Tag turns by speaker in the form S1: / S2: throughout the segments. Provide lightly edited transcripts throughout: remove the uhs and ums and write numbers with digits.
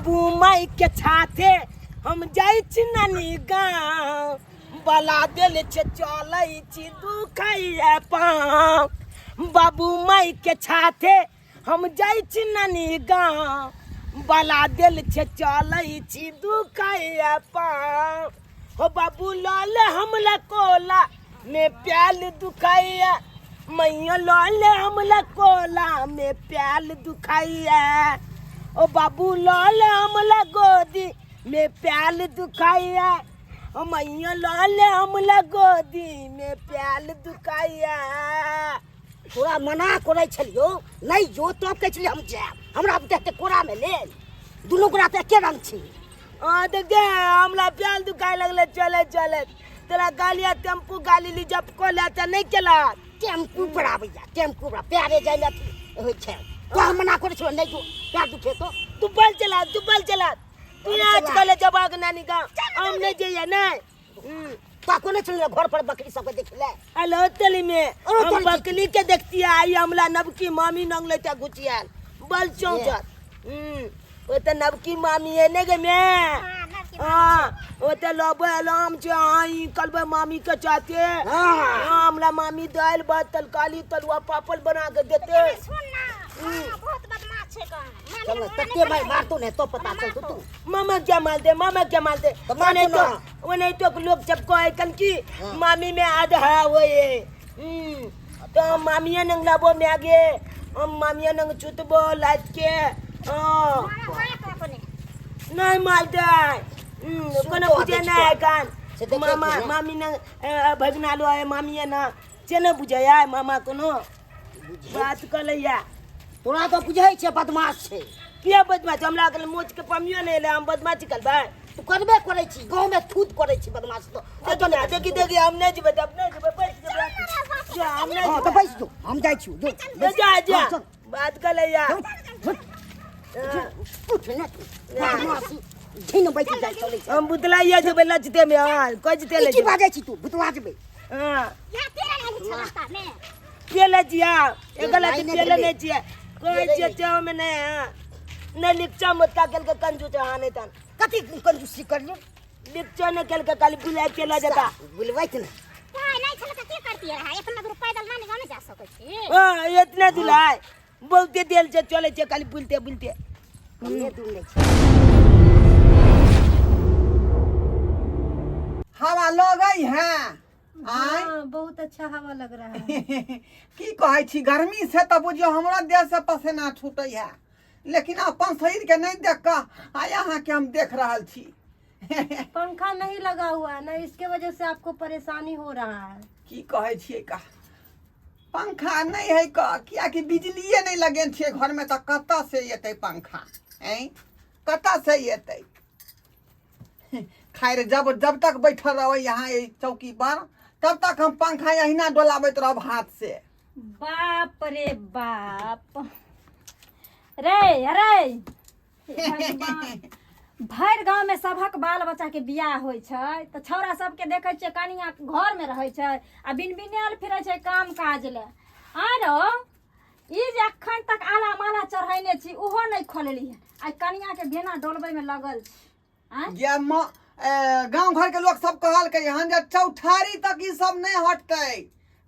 S1: बाबू माई के छाथे हम जाई छी नानी गाँव बला दिल छे चलै छी दुखैया पाँव बाबू माई के छाथे हम जाई छी नानी गाँव बला दिल छे चलै छी दुखैया पाँव हो बाबू लाल हमला कोला में प्याल दुखैया मैया लाल हमला कोला में प्याल दुखैया ओ बाबू लाल हमला गोदी में प्याल दुखैया ओ मैया लाल हमला गोदी में प्याल दुखैया
S2: तोरा मना करै छलियो नहीं जो तो कहै छलियै हम जाब हमरा देखते कोरा में ले दुनू गोरा त एके रंग छी
S1: देख हमरा प्याल दुखाए लगले चले चले तेरा गालिया टेम्पू गाली ली जब को लेता नहीं केला
S2: टेम्पू पर आबैया टेम्पू पर प्यारे जाय लथी होय छै तो मना करै छलियो नहीं जो प्यार दुखे तो
S1: तू बल चला तू आज कल जबाग नानी का हम नहीं जइया नहीं
S2: ताको नहीं चलिए घर पर बकरी सब देख ले
S1: हेलो तली में हम बकरी के देखती आई हमला नबकी मामी नंगले ता गुचियाल बल चौचत वो तो नबकी मामी है ने गे मैं हां वो तो लोबे अलाम छ आई कलबे मामी के चाहते हमला मामी दाल भात तरकारी तलवा पापड़ बना के देते
S3: सुन ना बहुत बदमाश है का
S2: चलो तत्ते भाई मार तो नहीं तो पता चल तू
S1: मामा क्या माल दे माने तो वो नहीं तो लोग सबको है कन की मामी में आधा वो ये तो मामिया नंग लाबो में आगे हम मामिया नंग चुतबो लाज के नहीं माल दे कोना बुझे नहीं कान मामा मामी नंग भगना लो है मामिया ना चेने बुझे है मामा कोनो बात कर लिया
S2: तोरा तो बुझै छै बदमाश छै
S1: किया बदमाश हमरा के मोच के पमियो नहीं ले हम बदमाशी करबे
S2: तू करबे करै छी गांव में थूत करै छी बदमाश तो
S1: देखी हम नहीं जेबे अपने जेबे बैठ के जा हम नहीं
S2: हां तो बैठ जो हम जाई छी जो
S1: जा बात कर ले यार
S2: उठ ना बदमाशी दिन बैठ जाई चलै छै
S1: हम बुतलाइया जेबे लचते में हां कजते ले
S2: की बाजै छी तू बुतला जेबे
S1: हां
S3: या तेरा नहीं चलता में
S1: पेले जिया एकला पेले नहीं जिया कोई चेचे में नहीं लिपचा मत का के कंजूस हाने तन
S2: कथी कंजूसी कर लो
S1: लिपचा ने के काली बुला पेला जाता
S2: बुलवाइत ना
S3: नहीं चलता की करती है इतना दूर पैदल ना निकल जा सकै छी
S1: हां इतना दुलाय बहुते देल से चले छे खाली बुलते
S2: हमने दूर ले
S4: हवा लगई है
S5: बहुत अच्छा हवा लग रहा है
S4: की कहै छी गर्मी से तो बुझियो हमरा देह से पसीना छूटै है लेकिन अपन शरीर के नहीं देख का यहाँ के हम देख रहल छी
S5: पंखा नहीं लगा हुआ है ना इसके वजह से आपको परेशानी हो रहा है
S4: की कहै छियै का पंखा नहीं है का किया कि बिजलिए नहीं लगेन छियै घर में तो कत्ता से एतै पंखा हैं कत्ता से एतै खैर जब तक बैठल रहो यहाँ चौकी पर तब तक हम पंखा यहिना डोलाबैत रहब हाथ से
S5: बाप रे बाप रे अरे भर गांव में सबक बाल बच्चा के बियाह होय छै तो छौरा सबके देखे छियै कनिया घर में रहे छै आ बिन बिनाल फिरे छै काम काज ले आरो ई जे अखन तक आला माला चढ़ैने छी ओहो नहीं खोलली है आ कनिया के बेना डोलबे में लगल छै
S4: गांव घर के लोग सब कहल के यहाँ जे चौठारी तक ई सब नहीं हटते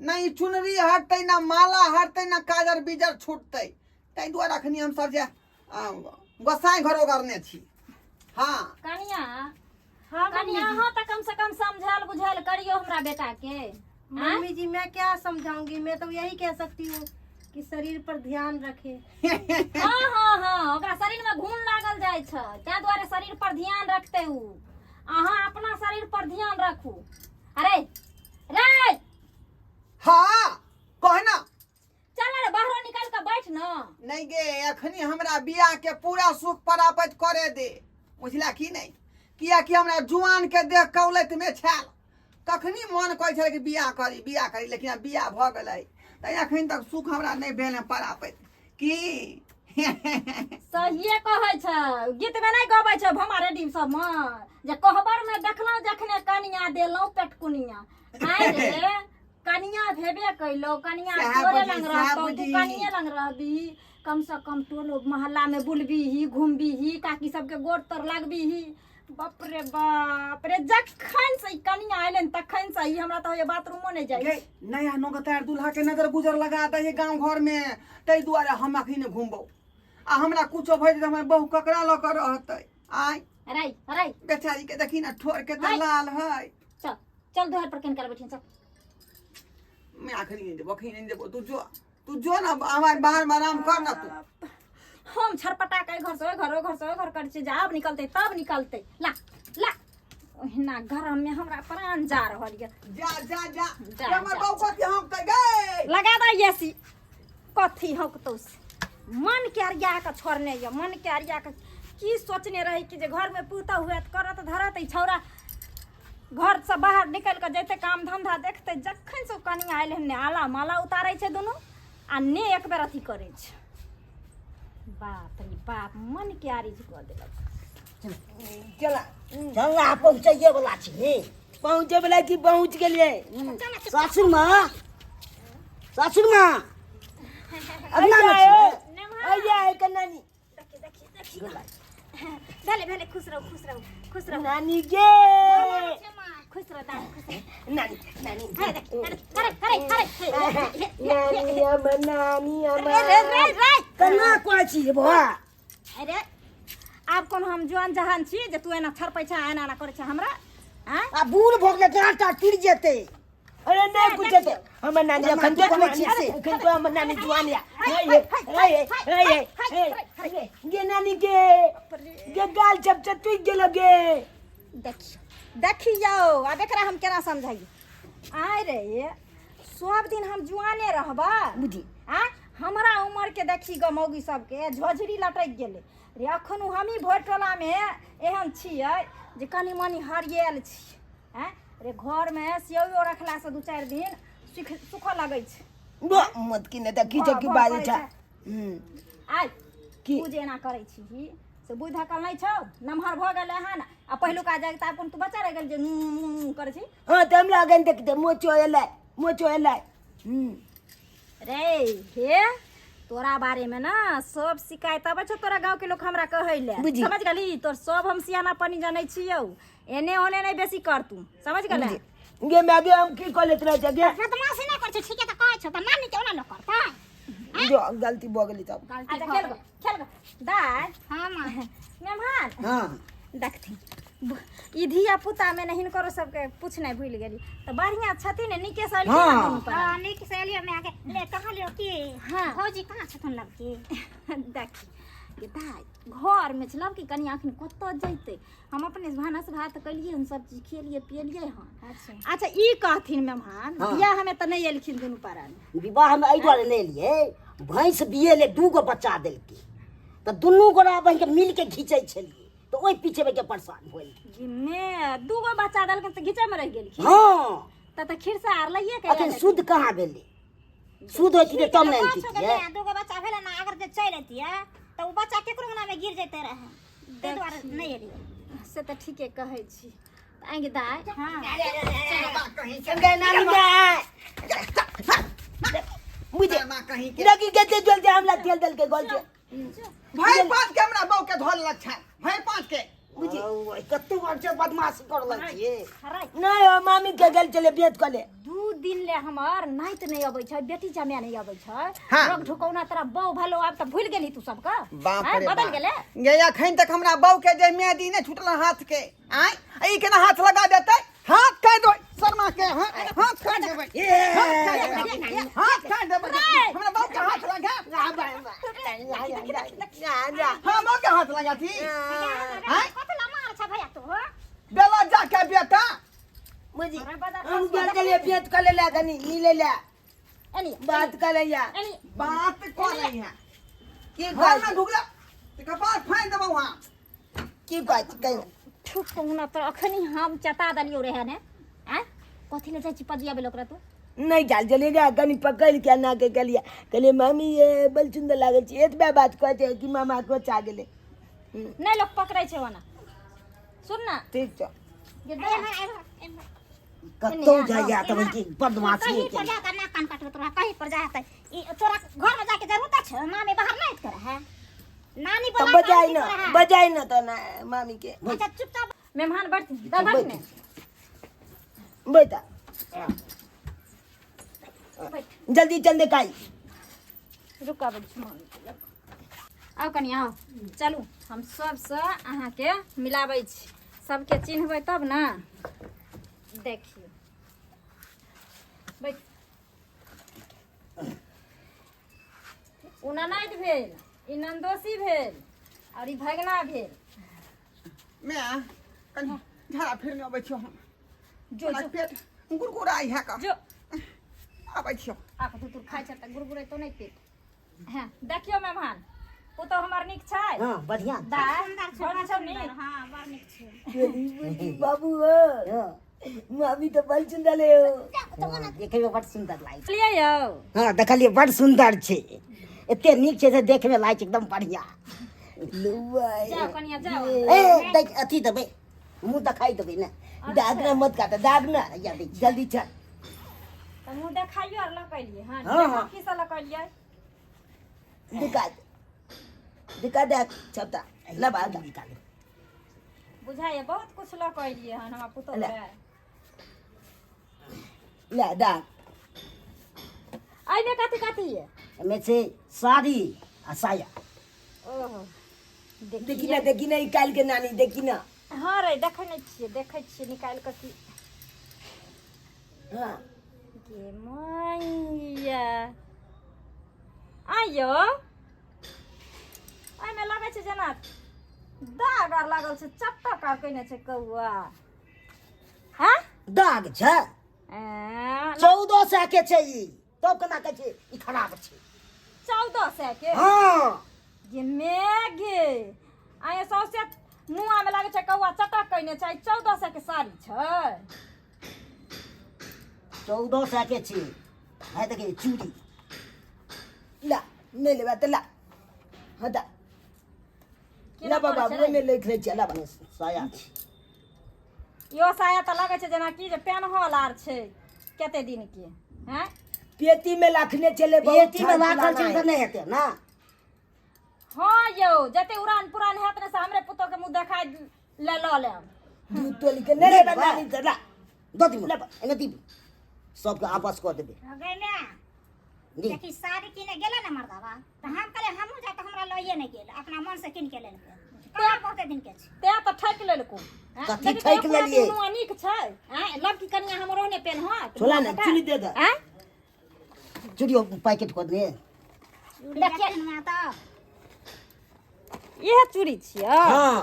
S4: नहीं चुनरी हटते ना माला हटते ना काजर बीजर छूटते तै दुआरे अखनी हम सब जे गोसाई घर ओगरने छी हाँ
S5: कनिया हाँ तो कम से कम समझाल बुझाल करियो हमरा बेटा के
S6: मम्मी जी मैं क्या समझाऊंगी मैं तो यही कह सकती हूँ कि शरीर पर ध्यान रखे
S5: हाँ ओकरा शरीर में घून लागल जाय छै तै दुआरे शरीर पर ध्यान रखते हूँ अहाँ अपना शरीर पर ध्यान रखू अरे रे
S4: हाँ कहना
S5: चल रे बाहर निकल के बैठ न
S4: नहीं गे अखनी हमरा बियाह के पूरा सुख प्राप्त करे दे बुझला की नहीं किया कि हमरा जुआन के देख कौलत में छाल कखनी मन कहै छले कि बियाह करी लेकिन अब बियाह भ गेलै त अखन तक सुख हमरा नहीं भेल प्राप्त की
S5: सहिए कहै छै गीत में नहीं गबै छै भमारे डी सब में जे कहबर में देखलौ जखने कनिया देलौ पेटकुनिया आइ रे कनिया भेबे कैलो कनिया तोरे लंग रहतौ तू कनिया लंग रहबी कम से कम टोलो मोहल्ला में बुलबी ही घूमबी ही काकी सबके गोड़ तर लागबी ही बाप रे जखन से कनिया आइलन तखन से ही हमरा तो ये बाथरूमो नहीं जाई
S4: गे नया नौगतार दूल्हा के नजर गुजर लगा दे है गांव घर में तै दुआरे हम अखनी घूमबो आ हमरा कुछो भइ त हमर बहु ककरा ल कर रहतै आय
S5: अरे
S4: बेचारी के देखी ना ठोर के त लाल है
S5: चल दोहर पर केन कर बैठिन चल
S4: मैं आखिरी नहीं देबो अखनी नहीं देबो तू जो ना हमार बाहर में आराम कर ना तू
S5: हम छरपटा के घर से घर कर से जाब निकलते तब निकलते ला ओहिना घर में हमरा प्राण जा रहल ये
S4: जा हमर बहु के हम कह गए
S5: लगा दा एसी कथी हकतौ से मन के अरिया के छोड़ने ये मन के अरिया के की सोचने रही कि जे घर में पूता हुए त करत धरत ई छौरा घर से बाहर निकल के जैते काम धंधा देखते जखन से कनिया आइल ने आला माला उतारै छै दुनू आ ने एक बेर अथी करै छै बाप रे बाप मन के आरिज कऽ देलक
S2: चला पहुँचैये वाला छी
S1: पहुँचे वाला की पहुँच गेलिए
S2: सासुर माँ अगना में छी
S1: आइया है कन्नानी
S5: भेले खुश रहो
S1: नानी गे
S5: खुश रहो दादी खुश रहो
S1: नानी
S5: अरे
S2: कना कोई छी बा
S5: अरे आब कोन हम जवान जहान छी जे तू एना छरपै छै एना एना करै छै हमरा हैं
S2: आ बूढ़ भोगले डांटा टिर जेते
S1: अरे नहीं कुछ तो हमर नानी अखन देख ले छी से अखन तो हमर नानी जुआन या गे नानी गे गाल चपचप टूट गेलो गे
S5: देखियो अब एकरा हम केना समझाइए आय रे सब दिन हम जुआने रहबा
S1: बुझी
S5: आ हमरा उम्र के देखी गमौगी सबके झोझरी लटक गेले रे अखन हमही भोटोला में एहन छियै जे कनी मनी हरियल छी हैं रे घर में सेवो रखला से 2-4 दिन सुख लगै छै
S1: मत की ने त कीचो की बाजे छ
S5: आय
S1: की
S5: तू जेना करै छी से बुझ धकल नहीं छौ नमहर भ गेलै हन आ पहिलुका जाग त अपन तू बच्चा रह गेल जे करै छी
S1: हां त हमरा गन देख दे मोचो एलै
S5: रे हे तोरा बारे में ना सब शिकायत आबै छ तोरा गांव के लोग हमरा कहै ले समझ गेली तोर सब हम सियाना पानी जानै छियौ एने ओने नहीं बेसी कर तू समझ गेले
S1: गे मैगे हम की कॉलेज रह जगे
S3: बदमाशी नहीं कर ठीक है तो कहै छ त नानी के ओना न करता
S1: जो गलती भ गेली तब
S5: खेल दाय
S3: हां मां
S5: मेहमान
S2: हां
S5: देखथी ई धिया पुता में नहीं करो सबके पूछ नहीं भूल गेली तो बढ़िया छथि ने निके से
S2: हाँ।
S3: हां नीक से एलियो में आके ले कहां ले की
S5: हां
S3: फौजी कहां छथुन लड़की
S5: देखी ये दाय घर में छलब कि कनी आखिन कत जइते हम अपने भानस भात कलिए हम सब चीज खेलिए पियलिए हां अच्छा ई कहथिन मेहमान
S2: हाँ।
S5: बियाह हमें त नहीं एलखिन दुनु पारान
S2: विवाह में एहि दुआरे ले लिए भैंस बिये ले 2 गो बच्चा देलकै त दुनू गोरा बहिन के मिल के घिचै छलिए तो ओइ पीछे में के परेशान होइल
S5: ने 2 गो बच्चा देलखिन त घिचे में रह गेलखिन
S2: हां
S5: त खिरसा आर लइए के
S2: अखन शुद्ध कहाँ भेलै शुद्ध होइत रे तब नहीं
S3: छोके दूगो बच्चा भेले ना अगर जे चल एतिया तो वो बच्चा केकरो नाम में गिर जते रहे ते द्वारा नहीं एलियो
S5: से त ठीके कहै छी आगे दाय हां
S1: गे नानी गे मुझे
S4: कहीं
S1: लगी कते जल्दी हमला तेल दल के गोल के
S4: भाई पांच के हमरा बहु के धोल लग छै भाई पांच के
S2: बुझी कते वर्ष बदमाशी करल छिए
S1: नहीं हो मामी के गल चले बेत कले
S5: 2 दिन ले हमर नाइत नहीं अबै छै बेटी जमे नहीं अबै छै
S4: हाँ।
S5: रोक ढुकौना तरह बहु भलो आब त भूल गेली तू सबका
S4: बाप रे
S5: बदल
S4: बाप।
S5: गेले
S4: ये अखन तक हमरा बहु के जे मेहदी ने छूटल हाथ के आय ई केना हाथ लगा देतै हाथ काट दो शर्मा के हाथ काट देबै हाथ काट देबै हमरा बहु के हाथ लगा हां बहु के हाथ लगा थी हां
S3: कतला मार छ भैया तो
S4: बेला जाके बेटा
S1: मुझे हम गल चले बेत कले ला कनी मिले ला
S5: एनी
S1: बात करे या
S5: एनी
S4: बात कर रही है
S1: की
S4: घर
S1: बात
S4: में ढुकला ते कपार फाड़ देबौ हां
S1: की बात कह
S5: ठुकौना तर अखनी हम चता दलियो रहे ने हैं कथि ले जाइ छी पदिया बेल ओकरा तू
S1: नहीं चाल चलेगा कनी पकड़ के ना के गलिया कहले मामी ये बल सुंदर लागे छी एतबा बात कहते कि मामा को चा गेले
S5: नहीं लोग पकड़ै छै ओना सुन ना
S1: ठीक छ
S5: ये
S3: ए
S2: कतो जाइया तब की बदमाशी
S3: कहीं
S2: के
S3: पर जाता ना कान काट तोरा कहीं पर जाता ई तोरा घर में जाके जरूरत है मामी बाहर नहीं कर है नानी
S1: तो
S3: बोला
S1: बजाई ना तो ना मामी के
S3: अच्छा चुपचाप
S5: मेहमान बैठ बैठ ने
S1: बैठा जल्दी चल काई
S5: रुका बैठ आओ कनी आओ चलू हम सबसे अहाँके मिलाबै छी सबके चिन्हबै तब ने देखिए बैठ उ ननद भेल ई नंदोसी भेल और ई भगना भेल
S4: मैं कनी झाड़ा फिर में अबै छियो हम
S5: जो
S4: हमरा
S5: जो
S4: पेट गुरगुराई है का
S5: जो
S4: अबै छियो
S5: आक तू खाइ छ त गुरगुरे तो नहीं पेट हां देखियो मेहमान ओ तो हमर निक छै
S2: हां बढ़िया
S5: दा
S3: सुंदर
S5: छोरा
S3: छै
S5: सब नीक
S3: हां बड़ नीक छै
S1: बाबू
S2: हां
S1: मामी तो बड़ सुंदर है
S2: देखे में बड़ सुंदर लागे
S5: लिया यौ
S2: हां देखलिए बड़ सुंदर छे एते नीक छे से देखे में लागे एकदम बढ़िया
S5: जाओ कनिया जाओ
S2: ए देख अथी देबे मुंह दिखाई देबे ना
S1: दागना मत काटा दागना
S2: या देख
S1: जल्दी चल
S5: त मुंह देखाइयो और लकैलिए हां
S2: हाँ, हाँ।
S5: की से लकैलिए
S1: दिखा दे छपता लब आ
S2: निकाल
S5: बुझाइए बहुत कुछ लकैलिए हन हमरा पुतो
S1: ले।
S5: के
S1: ले दाग
S5: आई में कथी है
S2: में से साड़ी आ साया
S5: ओहो
S1: देखी ना निकाल के नानी देखी ना
S5: हाँ रे देखै छियै निकाल के की
S1: हाँ
S5: गे मैया आयो आई में लागै छै जेना दाग आर लागल छै चटक आर कइने छै कौआ हाँ
S2: दाग छे 1400 के छै ई तब केना कहै छै ई खराब छै
S5: 1400 के
S2: हां
S5: गे मेघे आय सौसे मुँह में लागे छै कौआ चटक कइने छै 1400 के साड़ी छै
S2: 1400 के छै है देखे चूड़ी
S1: ला नहीं लेवा तो ला हटा ला बाबा वो में लिख ले चला बने
S2: साया छै
S5: यो साया त लागे छै जेना की जे पेनहल आर छै कते दिन के हैं
S1: पेटी में रखने चले
S2: पेटी में राखल छै त नहीं हेते ना
S5: हाँ यौ जते उड़ान पुरान हेत ने से हमरे पुतो के मुंह देखाय ले ल लेम
S1: दूध तो लिखे नहीं रे नानी तो ला
S2: दो दी एने दी सबके आपस कर देबे
S3: गैला
S2: दी
S3: देखी साड़ी किने गेला ना मर्दावा त हम कहले हमहू जा त हमरा लइए नहीं गेल अपना मन से किन के लेल कहाँ बहुते दिन के छै
S5: ते त ठक लेलको
S2: कथी ठकि लेलियै?
S5: मुंह नीक छै हैं लड़की कन्या हमरो ने पेन हो
S1: छोला ना चुनी दे दे
S5: हैं
S2: चूड़ी पैकेट कर दे
S3: देखिए ना त
S5: यह चूड़ी छियै
S2: हां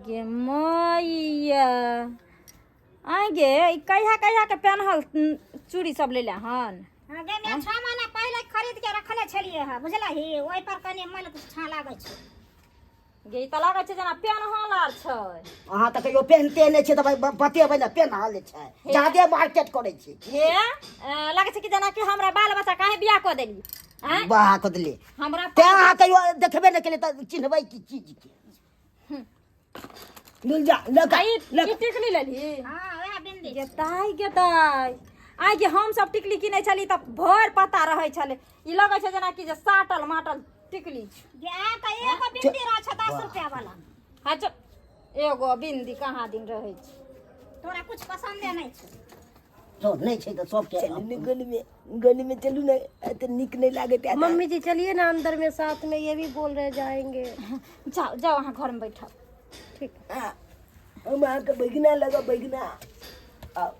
S5: गे मैया आगे ई कहिया के पेनहल चूड़ी सब ले ले हन
S3: गे मैं 6 महीना पहले खरीद के रखले छलिए है बुझला ही ओइ पर कनी मल छा लागे छै
S5: गे ई त लागै छै जेना पेनहल आर छै
S2: अहाँ त कहियो पहनते नहि छै त भाई बतेबै ना पेनहल छै ज्यादे मार्केट करै छै
S5: हे लागै छै कि जेना कि हमरा बाल बच्चा काहे बियाह क देली हैं
S2: बाह क देले
S5: हमरा
S2: ते अहाँ कहियो देखबे नहि केले त चिन्हबै की चीज के
S1: मिल जा लगा
S5: ई टिकली लेली
S3: हां ओए बिंदी
S5: गे ताई आइ गे हम सब टिकली किनै छली त भर पता रहै छले ई लगै छै जेना कि जे साटल माटल टिकली छै
S3: गे आ त एगो बिंदी रह छै 10 रुपया वाला
S5: हाँ एगो बिंदी कहाँ दिन रहै छै
S3: तोरा कुछ पसंदे नहीं छै
S2: जो नहीं छै त सबके
S1: गली में चलू ना तो निक नहीं लागे क्या
S6: मम्मी जी चलिए ना अंदर में साथ में ये भी बोल रहे जाएंगे
S5: जाओ जाओ वहाँ घर में बैठो
S6: ठीक
S1: हाँ हम आके बैगना लगा बैगना आओ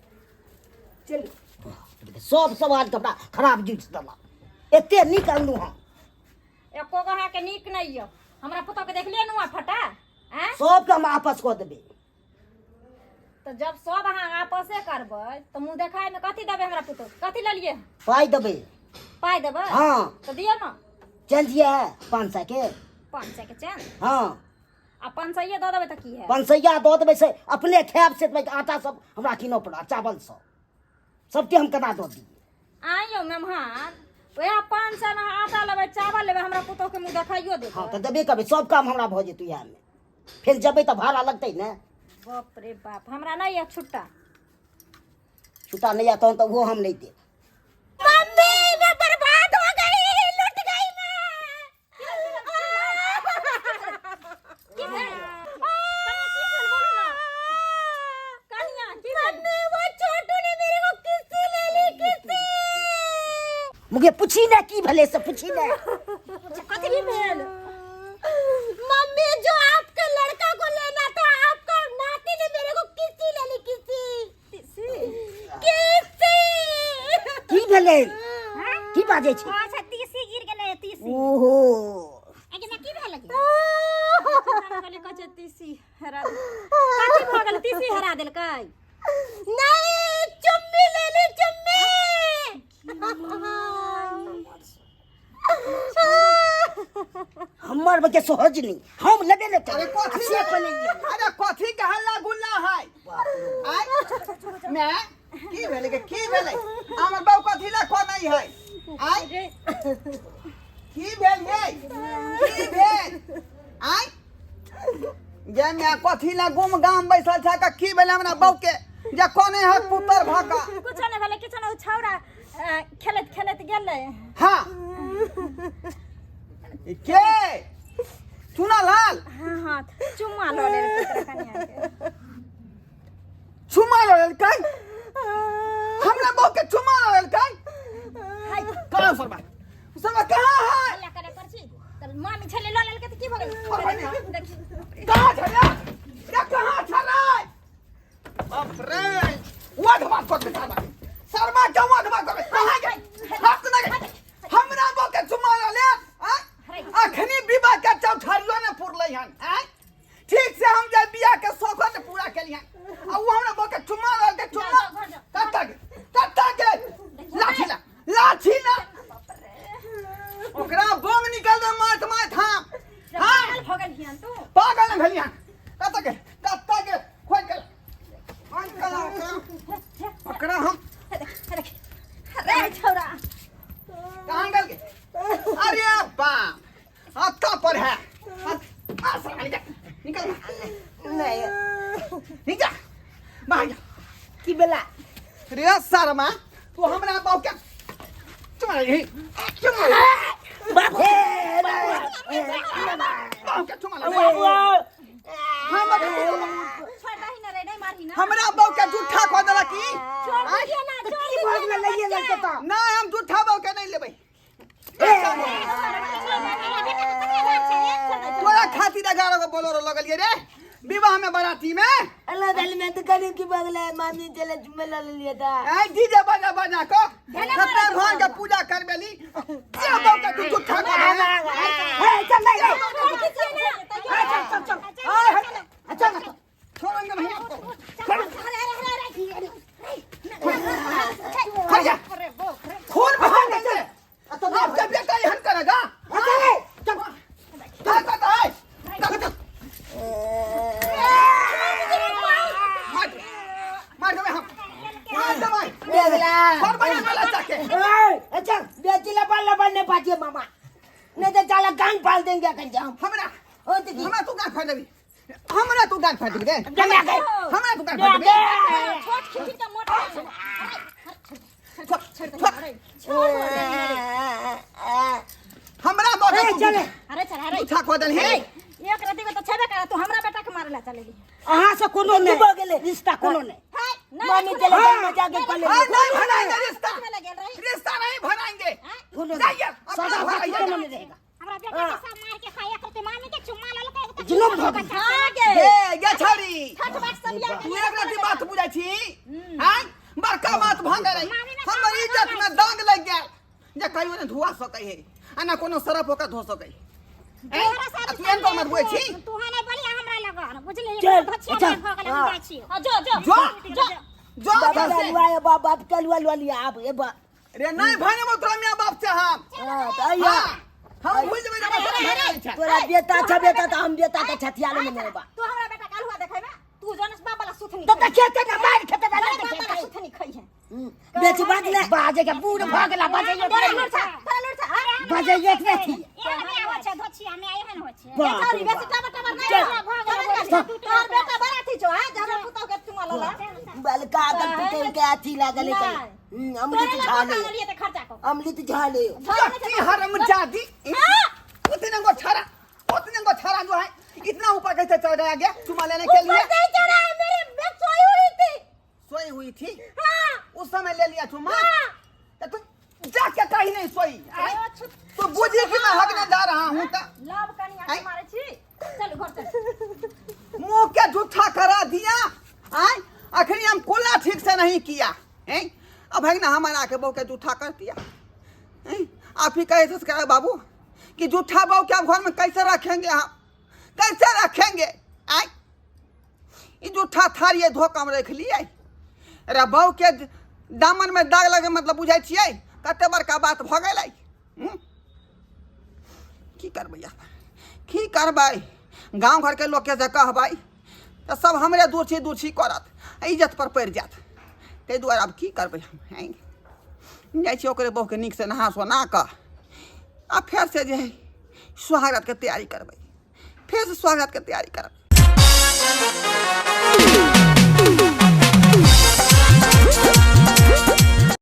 S1: चल
S2: सब समाज कपड़ा खराब जीत देला एते नीक अनलू हम
S5: एको गहा के नीक नहीं यो हमरा पुतो के देख लिये नुआ फटा हैं
S2: सबके हम आपस कऽ देबै
S5: तो जब सब अहाँ आपसे करबै तो मुंह देखाय में कथी देबै हमरा पुतो कथी लेलिए
S2: पाइ देबै
S5: पाई देबै
S2: हाँ
S5: तो दियो ना
S2: चल दिए 500 के
S5: 500 के चैन
S2: हाँ
S5: आ 500 ये दो देबै त की है
S2: 500 दऽ देबै से अपने खायब से देबै आटा सब हमरा कीनऽ पड़ा चावल सबके हम केना दऽ दियै
S5: आइयो मेहमान वह 500 में आटा लेबै चावल लेबै हमरा पुतो के मुंह देखाइयो देबै
S2: हाँ तऽ देबे करबै सब काम हमरा भऽ जेतै इएहमे फेर जेबै तऽ भाड़ा लगतै ने
S5: बाप रे बाप, हमरा नहीं है छुट्टा।
S2: छुट्टा नहीं आता हूँ तो वो हम नहीं दे।
S3: मम्मी मैं बर्बाद हो गई, लुट गई मैं। मम्मी वो छोटू ने मेरे को किस्ती ले ली, किस्ती।
S2: मुझे पूछी ना की भले से पूछी ना।
S3: कतरी भेल मम्मी, जो आपके लड़का को लेना था, आपका नाती ने मेरे को किस्ती ले ली, किस्ती। किस्ती
S2: की भले की बाजे छी?
S3: अच्छा तीसी गिर गेलै, तीसी।
S2: ओहो
S3: आगे ना की भेल लगे
S5: कहले कचे तीसी हरा दे, काठी भ गेल, तीसी हरा देलकै।
S3: नहीं, चुम्मी ले ली, चुम्मी।
S2: हमर बके सहज नहीं, हम लेबे ले
S4: अरे कथी
S2: से पहले ले।
S4: अरे कथी के हल्ला गुल्ला है आय मैं की भेले के की भेले हमर बाऊ कथी ला को नहीं है आय की भेल ये की भेल आय जे मैं कथी ला गुम गाम बैसल छ का की भेले हमरा बाऊ के जे कोने है पुतर भाका
S5: कुछ नहीं भेले, किछ नहीं। छौरा खेलत खेलत गेलै।
S4: हां के सुना लाल
S5: हाँ हाँ, चुम्मा लो ले पुत्र कन्या के।
S4: चुमा लेल काई हमरा बाऊ के चुमा लेल काई
S5: हाय
S4: कहां सरबा सरबा कहां है
S5: हल्ला करे परछि त मामी छले लो लेल के त की भ गेल?
S4: कहां छला या कहां छला बाप रे वाद बात कर बेटा शर्मा के वाद बात कर कहां गए हाथ न गए हमरा बाऊ के चुमा ले अखनी विवाह के चौथारियो ने पुरलै हन ठीक से हम जे बियाह के शौकन पूरा केलियन आ वो हमरा बाऊ के चुमा के चुमा कत्ता के लाठी ना ओकरा बम निकल दे माथ हम हां
S5: भगल हियन तू।
S4: पागल न भेलियन कत्ता के खोज के ओकरा हम
S5: अरे छौरा
S4: कहां गल के अरे बाप हत्ता पर है निकल
S2: नहीं
S4: निकल भाग
S2: की बेला
S4: रे शर्मा तू हमरा बाऊ के चुमा ले
S2: बाप हे
S4: बाऊ के चुमा ले
S5: छोड़ दही ना रे, नहीं मारही ना।
S4: हमरा बाऊ के झूठा कह देला की
S5: छोड़ दिए ना, छोड़
S2: की भाग में लइए लड़के तो
S4: ना हम झूठा बाऊ के नहीं लेबै तोरा खातिर 11 गो बोलोरो लगलिए रे विवाह में बाराती में
S1: अल्लाह ताला मैं तो करी की बगले मामी चले चुमेला ले लिया था।
S4: ए डीजे बजा को सत्य भगवान के पूजा करबेली जे बाऊ के तू झूठा कह दे
S2: हे चल नहीं
S4: अच्छा छोड़ेंगे नहीं खून बहा देंगे तो आपका बेटा यहन करेगा मार दे हम
S1: अच्छा बेचीला पाला बनने पाती मामा नहीं तो चला गांग पाल देंगे कहीं जाओ
S4: हमरा
S1: ओ तो
S4: हमरा तू गांठ फाड़ देबी हमरा तू गांठ फाड़ देबी रे
S1: जमा गए
S4: हमरा तू गांठ फाड़ देबी
S5: छोट खिची का मोटा
S4: हमरा बाबा
S1: चले
S5: अरे चल अरे
S4: झूठा कह देल हे
S5: एक राती को तो छेबे करा, तू हमरा बेटा के मारेला चलेली।
S2: अहाँ से कोनो नहीं
S1: बगले
S2: रिश्ता कोनो नहीं
S1: मामी चले गांव जाके पले
S4: नहीं भराएंगे रिश्ता
S5: लगे रही
S4: रिश्ता नहीं भराएंगे
S2: कोनो
S4: जाइए
S2: सदा
S4: अपना
S2: भाई
S4: भाई
S2: कोनो नहीं रहेगा
S3: हमरा बेटा के सब मार के खाया करते, मामी के चुम्मा ले लेके
S2: जुलूम भग
S5: आगे
S4: ये छौरी
S3: छठ बात सब याद
S4: तू एक राती बात बुझाई छी हां बड़का बात भांगे रही हमर इज्जत में दाग लग गया जे कहियो ने धुआ सकै है आ ना कोनो सरफ ओका धो सकै तू एन को मत बुझै छी
S3: तू हने बढ़िया हमरा लगा बुझली
S1: चल,
S3: धछिया
S1: चल,
S3: में भगल हम जाई छी।
S4: जो जो
S1: बाबा
S4: घर से
S1: लुआ बाप बाप कलुआ लिया आप ए बा
S4: रे नहीं भाने मत तोरा मियां बाप से हम
S1: तो आइया
S4: हम भूल जबे जब भाने छै
S1: तोरा बेटा छ बेटा तो हम बेटा के छतियाले में मेरे बा
S5: तू हमरा बेटा काल हुआ देखे में, तू जोनस बाबा ला सुथनी
S1: तो खेते ना मार खेते ना
S5: बाबा ला सुथनी खाई है।
S1: बेच बात ले बाजे के पूर भागला बाजे
S5: तोरा लुट छा
S1: बाजे एक ने थी
S3: एहने हो छै धछिया में एहन हो छै
S1: बाप
S5: बेसी टमाटर नहीं भगल तोर बेटा बड़ा थी जो हां ला
S2: बलका अगल पिटे के अथी लागल है अमृत झाले
S5: लिए त खर्चा को
S2: अमृत झाले
S4: की हरम जादी उतने को छारा जो है इतना ऊपर कैसे चढ़ गया चुमा लेने के लिए
S3: नहीं चढ़ा मेरे मैं सोई हुई थी
S4: सोई हुई थी
S3: हाँ
S4: उस समय ले लिया चुमा तो तुम जाके कहीं नहीं सोई तो बुझी कि मैं हगने जा रहा हूँ तो
S5: लव कनिया के मारे छी चल घर चल
S4: मुंह के झूठा करा दिया आय अखनी हम कोला ठीक से नहीं किया हैं अब है ना हमारा के बहू के झूठा कर दिया हैं आप ही कैसे करे बाबू कि झूठा बहू के घर में कैसे रखेंगे हम कैसे रखेंगे आय ये झूठा थारी ये धोखा में रख लिए अरे बहू के दामन में दाग लगे मतलब बुझाई छियै कते बड़का बात भ गेलै की करबै की करबै गांव घर के लोग के जे कहबै तो सब हमरे दूर छी करत इज्जत पर पड़ जात ताहि दुआरे अब की करबै हम जाइ छी ओकरे बहू के नीक से नहा सोना कऽ आ फेर से जे है स्वागत के तैयारी करबै फेर से स्वागत के तैयारी करबै